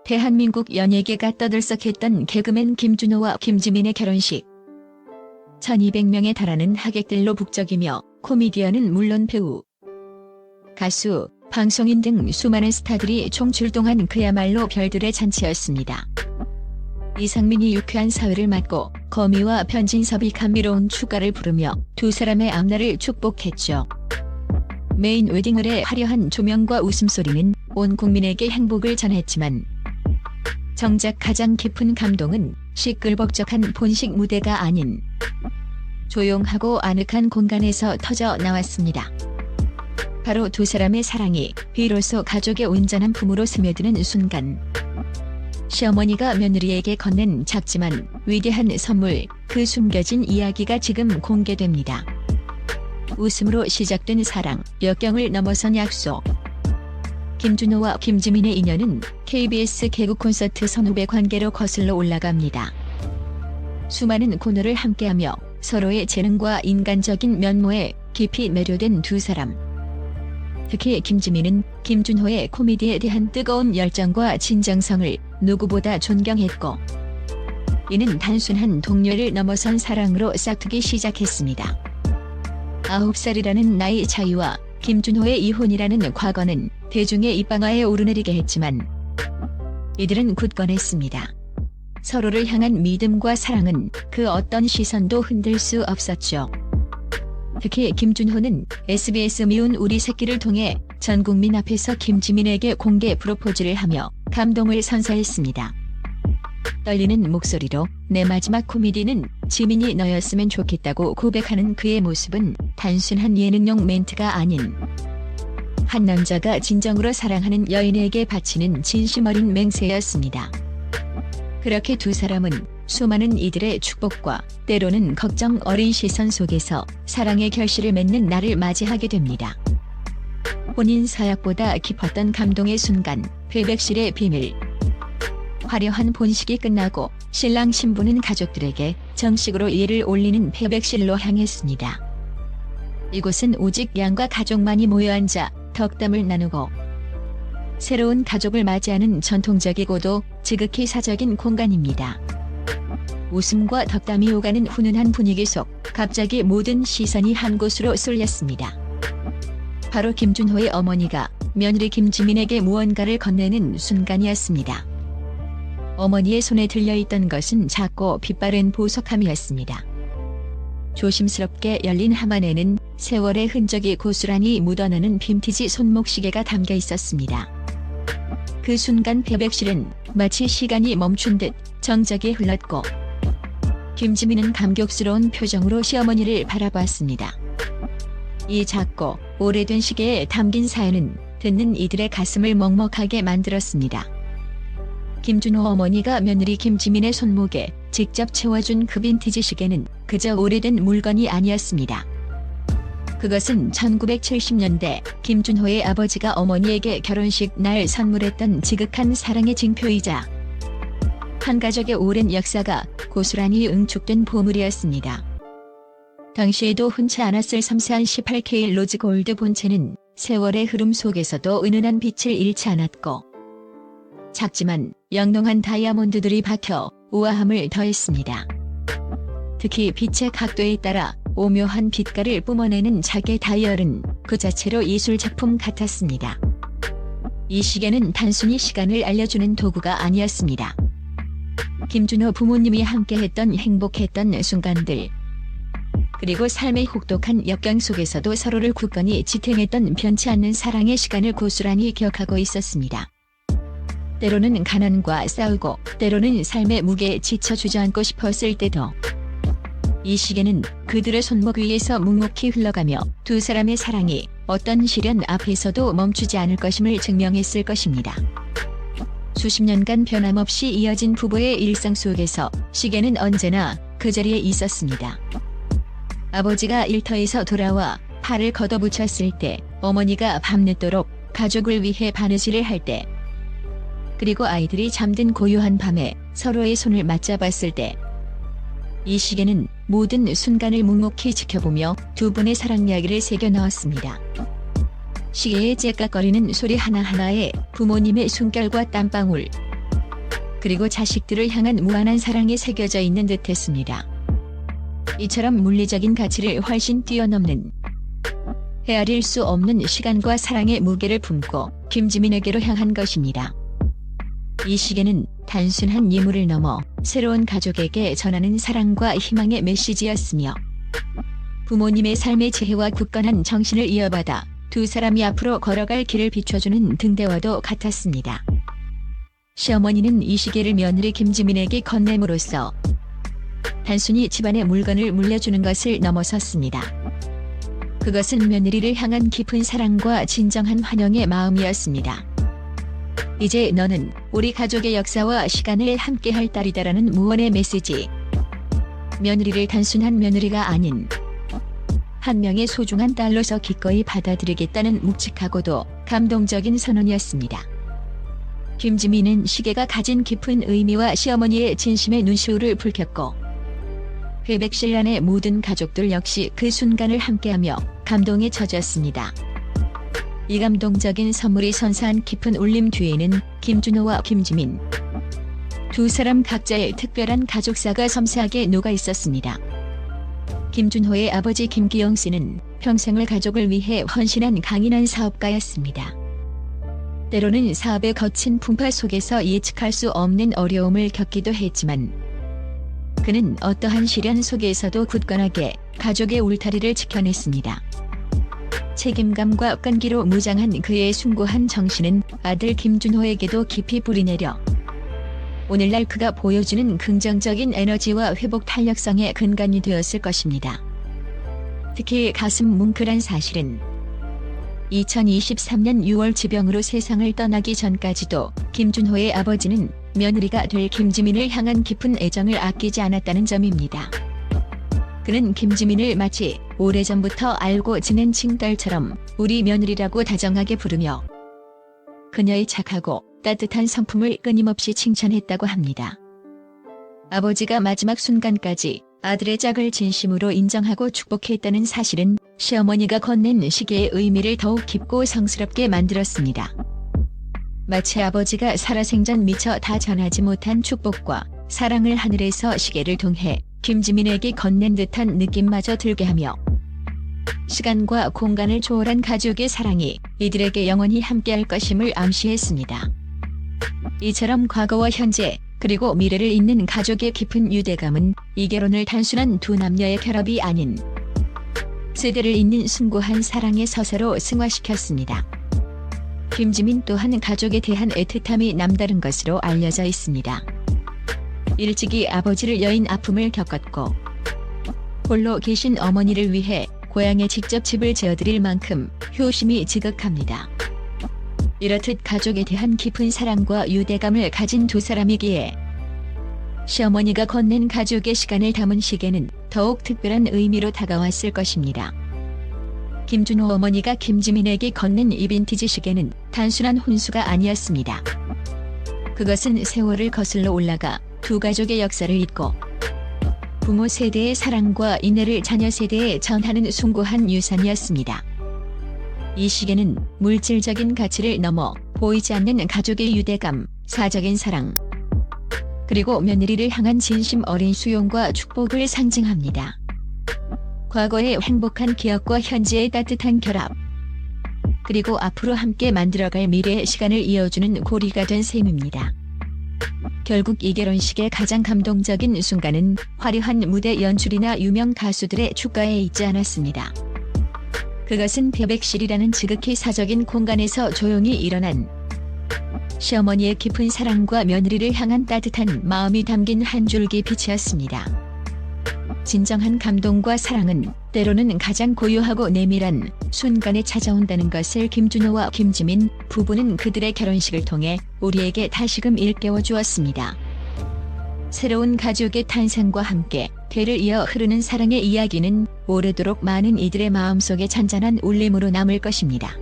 대한민국 연예계가 떠들썩했던 개그맨 김준호와 김지민의 결혼식. 1200명에 달하는 하객들로 북적이며 코미디언은 물론 배우, 가수, 방송인 등 수많은 스타들이 총출동한 그야말로 별들의 잔치였습니다. 이상민이 유쾌한 사회를 맡고 거미와 변진섭이 감미로운 축가를 부르며 두 사람의 앞날을 축복했죠. 메인 웨딩홀의 화려한 조명과 웃음소리는 온 국민에게 행복을 전했지만 정작 가장 깊은 감동은 시끌벅적한 본식 무대가 아닌 조용하고 아늑한 공간에서 터져 나왔습니다. 바로 두 사람의 사랑이 비로소 가족의 온전한 품으로 스며드는 순간, 시어머니가 며느리에게 건넨 작지만 위대한 선물, 그 숨겨진 이야기가 지금 공개됩니다. 웃음으로 시작된 사랑, 역경을 넘어선 약속. 김준호와 김지민의 인연은 KBS 개국 콘서트 선후배 관계로 거슬러 올라갑니다. 수많은 코너를 함께하며 서로의 재능과 인간적인 면모에 깊이 매료된 두 사람. 특히 김지민은 김준호의 코미디에 대한 뜨거운 열정과 진정성을 누구보다 존경했고, 이는 단순한 동료를 넘어선 사랑으로 싹트기 시작했습니다. 9살이라는 나이 차이와 김준호의 이혼이라는 과거는 대중의 입방아에 오르내리게 했지만 이들은 굳건했습니다. 서로를 향한 믿음과 사랑은 그 어떤 시선도 흔들 수 없었죠. 특히 김준호는 SBS 미운 우리 새끼를 통해 전 국민 앞에서 김지민에게 공개 프로포즈를 하며 감동을 선사했습니다. 떨리는 목소리로 내 마지막 코미디는 지민이 너였으면 좋겠다고 고백하는 그의 모습은 단순한 예능용 멘트가 아닌 한 남자가 진정으로 사랑하는 여인에게 바치는 진심 어린 맹세였습니다. 그렇게 두 사람은 수많은 이들의 축복과 때로는 걱정 어린 시선 속에서 사랑의 결실을 맺는 날을 맞이하게 됩니다. 혼인 서약보다 깊었던 감동의 순간, 배백실의 비밀. 화려한 본식이 끝나고 신랑 신부는 가족들에게 정식으로 예를 올리는 배백실로 향했습니다. 이곳은 오직 양가 가족만이 모여 앉아 덕담을 나누고 새로운 가족을 맞이하는 전통적이고도 지극히 사적인 공간입니다. 웃음과 덕담이 오가는 훈훈한 분위기 속 갑자기 모든 시선이 한 곳으로 쏠렸습니다. 바로 김준호의 어머니가 며느리 김지민에게 무언가를 건네는 순간이었습니다. 어머니의 손에 들려있던 것은 작고 빛바랜 보석함이었습니다. 조심스럽게 열린 함 안에는 세월의 흔적이 고스란히 묻어나는 빈티지 손목시계가 담겨 있었습니다. 그 순간 배백실은 마치 시간이 멈춘 듯 정적이 흘렀고, 김지민은 감격스러운 표정으로 시어머니를 바라봤습니다. 이 작고 오래된 시계에 담긴 사연은 듣는 이들의 가슴을 먹먹하게 만들었습니다. 김준호 어머니가 며느리 김지민의 손목에 직접 채워준 그 빈티지 시계는 그저 오래된 물건이 아니었습니다. 그것은 1970년대 김준호의 아버지가 어머니에게 결혼식 날 선물했던 지극한 사랑의 징표이자 한 가족의 오랜 역사가 고스란히 응축된 보물이었습니다. 당시에도 흔치 않았을 섬세한 18K 로즈 골드 본체는 세월의 흐름 속에서도 은은한 빛을 잃지 않았고, 작지만 영롱한 다이아몬드들이 박혀 우아함을 더했습니다. 특히 빛의 각도에 따라 오묘한 빛깔을 뿜어내는 작의 다이얼은 그 자체로 예술작품 같았습니다. 이 시계는 단순히 시간을 알려주는 도구가 아니었습니다. 김준호 부모님이 함께했던 행복했던 순간들, 그리고 삶의 혹독한 역경 속에서도 서로를 굳건히 지탱했던 변치 않는 사랑의 시간을 고스란히 기억하고 있었습니다. 때로는 가난과 싸우고, 때로는 삶의 무게에 지쳐 주저앉고 싶었을 때도 이 시계는 그들의 손목 위에서 묵묵히 흘러가며 두 사람의 사랑이 어떤 시련 앞에서도 멈추지 않을 것임을 증명했을 것입니다. 수십 년간 변함없이 이어진 부부의 일상 속에서 시계는 언제나 그 자리에 있었습니다. 아버지가 일터에서 돌아와 팔을 걷어붙였을 때, 어머니가 밤늦도록 가족을 위해 바느질을 할 때, 그리고 아이들이 잠든 고요한 밤에 서로의 손을 맞잡았을 때, 이 시계는 모든 순간을 묵묵히 지켜보며 두 분의 사랑 이야기를 새겨 넣었습니다. 시계의 째깍거리는 소리 하나하나에 부모님의 숨결과 땀방울, 그리고 자식들을 향한 무한한 사랑이 새겨져 있는 듯했습니다. 이처럼 물리적인 가치를 훨씬 뛰어넘는 헤아릴 수 없는 시간과 사랑의 무게를 품고 김지민에게로 향한 것입니다. 이 시계는 단순한 예물을 넘어 새로운 가족에게 전하는 사랑과 희망의 메시지였으며 부모님의 삶의 지혜와 굳건한 정신을 이어받아 두 사람이 앞으로 걸어갈 길을 비춰주는 등대와도 같았습니다. 시어머니는 이 시계를 며느리 김지민에게 건넴으로써 단순히 집안의 물건을 물려주는 것을 넘어섰습니다. 그것은 며느리를 향한 깊은 사랑과 진정한 환영의 마음이었습니다. 이제 너는 우리 가족의 역사와 시간을 함께할 딸이다라는 무언의 메시지. 며느리를 단순한 며느리가 아닌 한 명의 소중한 딸로서 기꺼이 받아들이겠다는 묵직하고도 감동적인 선언이었습니다. 김지민은 시계가 가진 깊은 의미와 시어머니의 진심의 눈시울을 붉혔고 회백실 안의 모든 가족들 역시 그 순간을 함께하며 감동에 젖었습니다. 이 감동적인 선물이 선사한 깊은 울림 뒤에는 김준호와 김지민 두 사람 각자의 특별한 가족사가 섬세하게 녹아 있었습니다. 김준호의 아버지 김기영 씨는 평생을 가족을 위해 헌신한 강인한 사업가였습니다. 때로는 사업의 거친 풍파 속에서 예측할 수 없는 어려움을 겪기도 했지만 그는 어떠한 시련 속에서도 굳건하게 가족의 울타리를 지켜냈습니다. 책임감과 끈기로 무장한 그의 숭고한 정신은 아들 김준호에게도 깊이 뿌리내려 오늘날 그가 보여주는 긍정적인 에너지와 회복 탄력성의 근간이 되었을 것입니다. 특히 가슴 뭉클한 사실은 2023년 6월 지병으로 세상을 떠나기 전까지도 김준호의 아버지는 며느리가 될 김지민을 향한 깊은 애정을 아끼지 않았다는 점입니다. 그는 김지민을 마치 오래전부터 알고 지낸 친딸처럼 우리 며느리라고 다정하게 부르며 그녀의 착하고 따뜻한 성품을 끊임없이 칭찬했다고 합니다. 아버지가 마지막 순간까지 아들의 짝을 진심으로 인정하고 축복했다는 사실은 시어머니가 건넨 시계의 의미를 더욱 깊고 성스럽게 만들었습니다. 마치 아버지가 살아생전 미처 다 전하지 못한 축복과 사랑을 하늘에서 시계를 통해 김지민에게 건넨 듯한 느낌마저 들게 하며 시간과 공간을 초월한 가족의 사랑이 이들에게 영원히 함께할 것임을 암시했습니다. 이처럼 과거와 현재 그리고 미래를 잇는 가족의 깊은 유대감은 이 결혼을 단순한 두 남녀의 결합이 아닌 세대를 잇는 숭고한 사랑의 서사로 승화시켰습니다. 김지민 또한 가족에 대한 애틋함이 남다른 것으로 알려져 있습니다. 일찍이 아버지를 여인 아픔을 겪었고 홀로 계신 어머니를 위해 고향에 직접 집을 지어드릴 만큼 효심이 지극합니다. 이렇듯 가족에 대한 깊은 사랑과 유대감을 가진 두 사람이기에 시어머니가 건넨 가족의 시간을 담은 시계는 더욱 특별한 의미로 다가왔을 것입니다. 김준호 어머니가 김지민에게 건넨 이 빈티지 시계는 단순한 혼수가 아니었습니다. 그것은 세월을 거슬러 올라가 두 가족의 역사를 잇고 부모 세대의 사랑과 인내를 자녀 세대에 전하는 숭고한 유산이었습니다. 이 시계는 물질적인 가치를 넘어 보이지 않는 가족의 유대감, 사적인 사랑, 그리고 며느리를 향한 진심 어린 수용과 축복을 상징합니다. 과거의 행복한 기억과 현재의 따뜻한 결합, 그리고 앞으로 함께 만들어갈 미래의 시간을 이어주는 고리가 된 셈입니다. 결국 이 결혼식의 가장 감동적인 순간은 화려한 무대 연출이나 유명 가수들의 축가에 있지 않았습니다. 그것은 회백실이라는 지극히 사적인 공간에서 조용히 일어난 시어머니의 깊은 사랑과 며느리를 향한 따뜻한 마음이 담긴 한 줄기 빛이었습니다. 진정한 감동과 사랑은 때로는 가장 고요하고 내밀한 순간에 찾아온다는 것을 김준호와 김지민 부부는 그들의 결혼식을 통해 우리에게 다시금 일깨워 주었습니다. 새로운 가족의 탄생과 함께 대를 이어 흐르는 사랑의 이야기는 오래도록 많은 이들의 마음속에 잔잔한 울림으로 남을 것입니다.